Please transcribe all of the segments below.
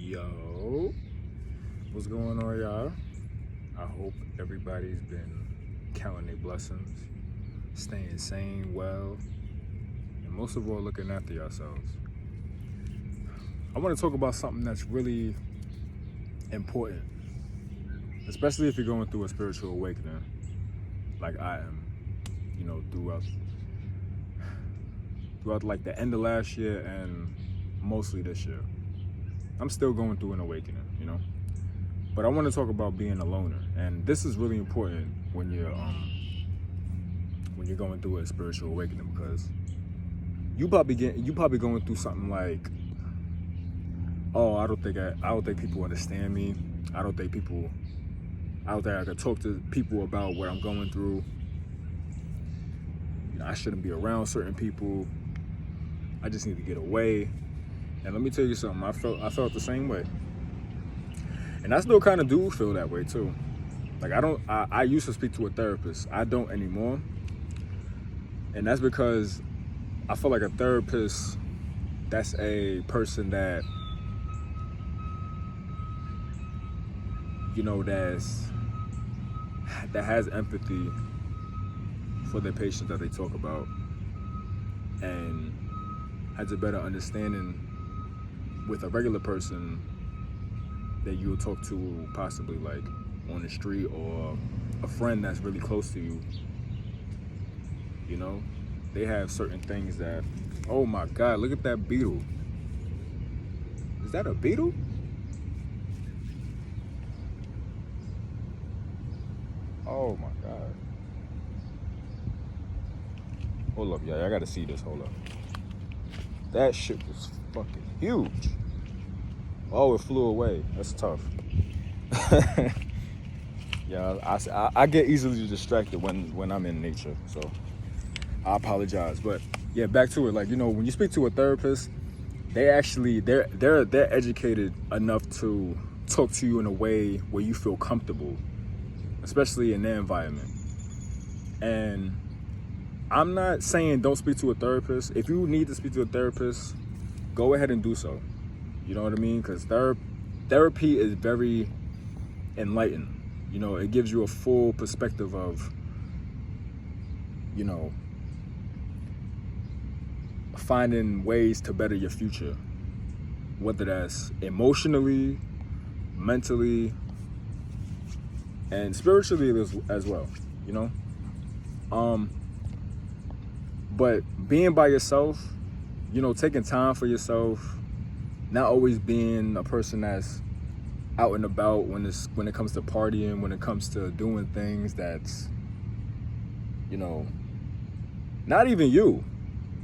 Yo, what's going on, y'all? I hope everybody's been counting their blessings, staying sane, well, and most of all, looking after yourselves. I want to talk about something that's really important, especially if you're going through a spiritual awakening, like I am. Throughout like the end of last year and mostly this year. I'm still going through an awakening, But I want to talk about being a loner, and this is really important when you're going through a spiritual awakening, because you probably going through something like, oh, I don't think people understand me. I don't think I could talk to people about what I'm going through. I shouldn't be around certain people. I just need to get away. And let me tell you something, I felt the same way. And I still kind of do feel that way too. Like I used to speak to a therapist. I don't anymore. And that's because I feel like a therapist, that's a person that, that has empathy for the patients that they talk about, and has a better understanding with a regular person that you'll talk to possibly like on the street, or a friend that's really close to you. They have certain things that, oh my God, look at that beetle. Is that a beetle? Oh my God. Hold up, y'all. I gotta see this. Hold up. That shit was fucking huge. Oh, it flew away. That's tough. Yeah, I get easily distracted when I'm in nature, so I apologize. But yeah, back to it. Like, when you speak to a therapist, they're educated enough to talk to you in a way where you feel comfortable, especially in their environment. And I'm not saying don't speak to a therapist. If you need to speak to a therapist, go ahead and do so. You know what I mean? Because therapy is very enlightening. It gives you a full perspective of, finding ways to better your future, whether that's emotionally, mentally, and spiritually as well, But being by yourself, taking time for yourself, not always being a person that's out and about when it comes to partying, when it comes to doing things that's, not even you.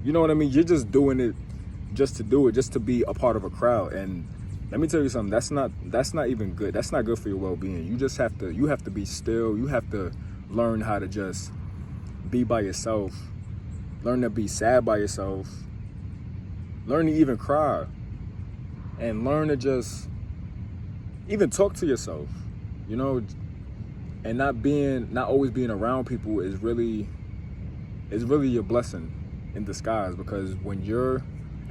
You know what I mean? You're just doing it just to do it, just to be a part of a crowd. And let me tell you something, that's not even good. That's not good for your well-being. You have to be still. You have to learn how to just be by yourself. Learn to be sad by yourself. Learn to even cry. And learn to just even talk to yourself, and not always being around people is really your blessing in disguise, because when you're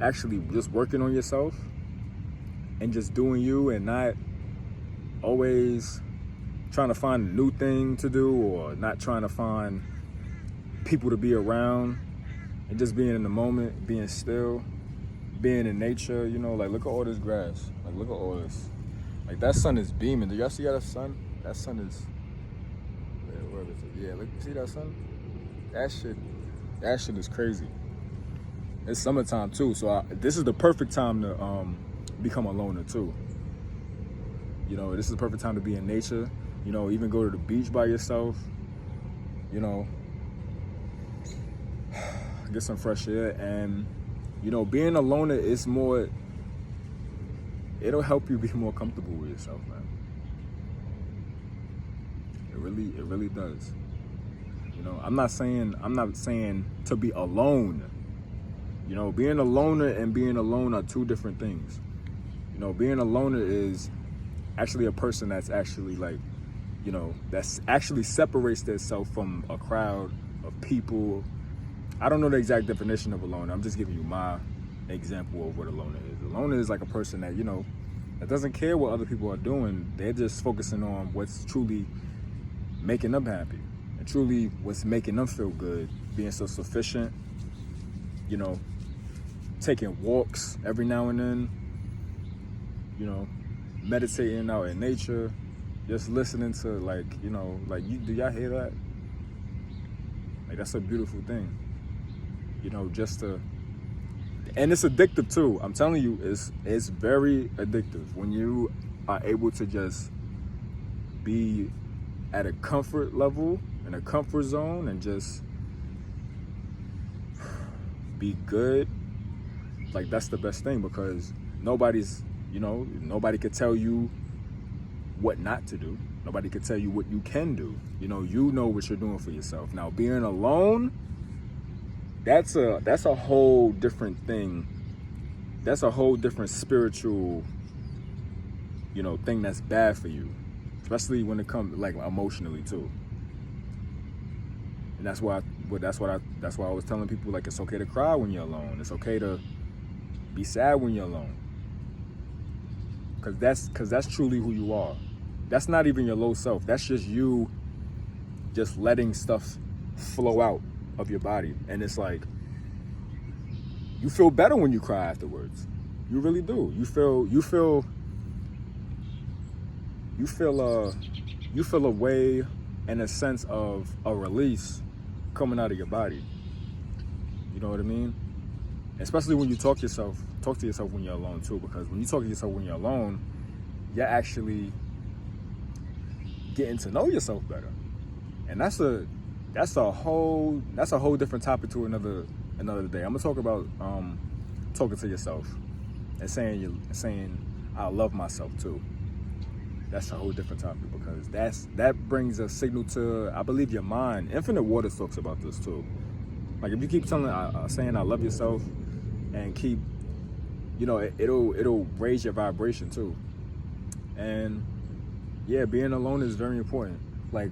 actually just working on yourself and just doing you, and not always trying to find a new thing to do, or not trying to find people to be around, and just being in the moment, being still, being in nature, like look at all this grass, like look at all this. Like that sun is beaming. Do y'all see that sun? That sun is, where is it? Yeah, look, see that sun? That shit is crazy. It's summertime too, so this is the perfect time to become a loner too. This is the perfect time to be in nature. Even go to the beach by yourself. Get some fresh air, and being a loner is more. It'll help you be more comfortable with yourself, man. It really does. I'm not saying to be alone. Being a loner and being alone are two different things. Being a loner is actually a person that's actually like, that's actually separates themselves from a crowd of people. I don't know the exact definition of a loner. I'm just giving you my example of what a loner is. A loner is like a person that, that doesn't care what other people are doing. They're just focusing on what's truly making them happy and truly what's making them feel good, being so sufficient, you know, taking walks every now and then, you know, meditating out in nature, just listening to, like, you know, like, do y'all hear that? Like, that's a beautiful thing, you know, just to, and it's addictive too. I'm telling you, it's very addictive when you are able to just be at a comfort level, in a comfort zone, and just be good. Like, that's the best thing, because nobody's, you know, nobody could tell you what not to do. Nobody could tell you what you can do. You know what you're doing for yourself. Now, being alone, that's a whole different thing. That's a whole different spiritual, you know, thing that's bad for you, especially when it comes, like, emotionally too. And that's why I was telling people, like, it's okay to cry when you're alone. It's okay to be sad when you're alone. Cause that's truly who you are. That's not even your low self. That's just you just letting stuff flow out of your body. And it's like, you feel better when you cry afterwards. You really do. You feel a way, and a sense of a release coming out of your body. You know what I mean? Especially when you talk to yourself when you're alone too, because when you talk to yourself when you're alone, you're actually getting to know yourself better. And that's a whole different topic to another day. I'm gonna talk about talking to yourself and saying I love myself too. That's a whole different topic, because that brings a signal to, I believe, your mind. Infinite Waters talks about this too. Like, if you keep saying I love yourself, and keep, you know, it'll raise your vibration too. And yeah, being alone is very important. Like,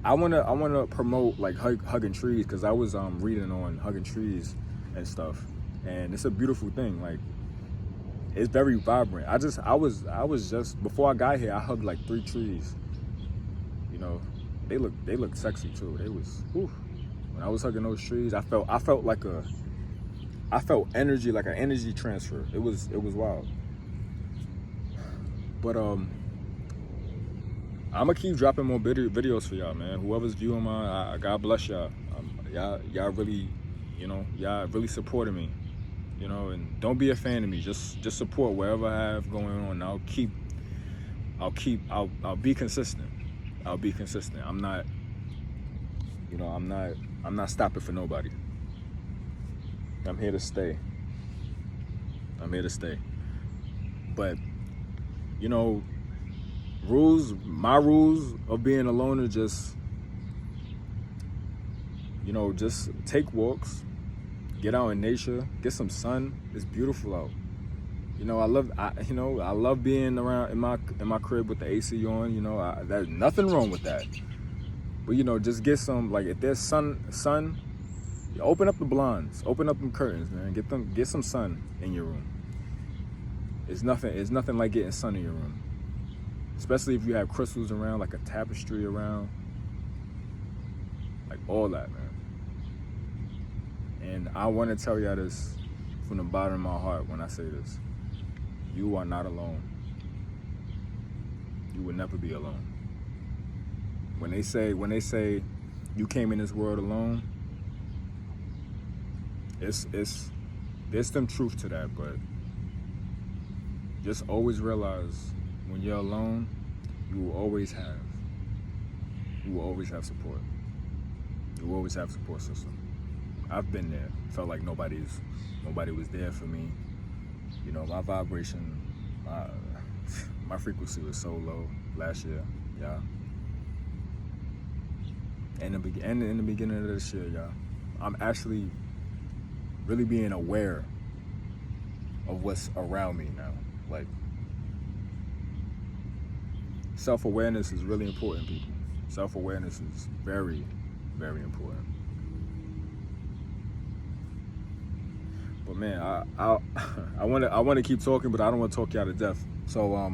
I wanna promote, like, hugging trees, because I was reading on hugging trees and stuff, and it's a beautiful thing. Like, it's very vibrant. I was just, before I got here, I hugged like 3 trees. You know, they look sexy too. They was, whew. When I was hugging those trees, I felt energy, like an energy transfer. It was wild. But I'm gonna keep dropping more videos for y'all, man. Whoever's viewing mine, God bless y'all. Y'all really, you know, y'all really supporting me. You know, and don't be a fan of me. Just support whatever I have going on. I'll be consistent. I'll be consistent. I'm not stopping for nobody. I'm here to stay. But, you know, my rules of being alone are just, you know, just take walks, get out in nature, get some sun. It's beautiful out. You know, I love being around in my crib with the AC on. You know, there's nothing wrong with that. But, you know, just get some, like, if there's sun, you open up the blinds, open up them curtains, man. Get some sun in your room. It's nothing like getting sun in your room, especially if you have crystals around, like a tapestry around, like all that, man. And I want to tell y'all this from the bottom of my heart when I say this. You are not alone. You will never be alone. When they say you came in this world alone, there's some truth to that, but just always realize when you're alone, you will always have support. You will always have support system. I've been there. Felt like nobody was there for me. You know, my vibration, my frequency was so low last year, y'all. And in the beginning of this year, y'all, I'm actually really being aware of what's around me now. Like, self-awareness is really important, people. Self-awareness is very, very important. But man, I want to keep talking, but I don't want to talk you out of death. So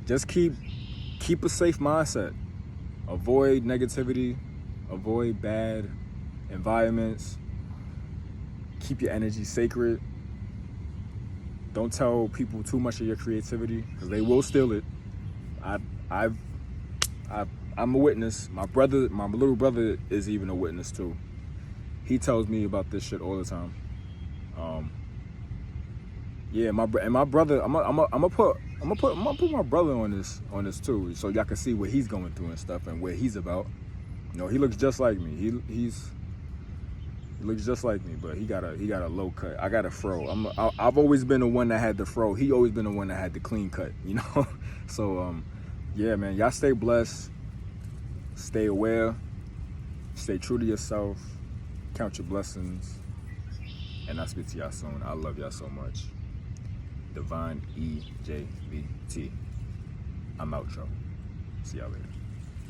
just keep a safe mindset. Avoid negativity. Avoid bad environments. Keep your energy sacred. Don't tell people too much of your creativity because they will steal it. I'm a witness. My little brother is even a witness too. He tells me about this shit all the time. Yeah, my brother. I'm gonna put my brother on this too, so y'all can see what he's going through and stuff and where he's about. You know, he looks just like me. He looks just like me, but he got a low cut. I got a fro. I've always been the one that had the fro. He always been the one that had the clean cut. You know, so yeah, man. Y'all stay blessed. Stay aware. Stay true to yourself. Count your blessings. And I'll speak to y'all soon. I love y'all so much. Divine E.J-V.T. I'm out, y'all. See y'all later.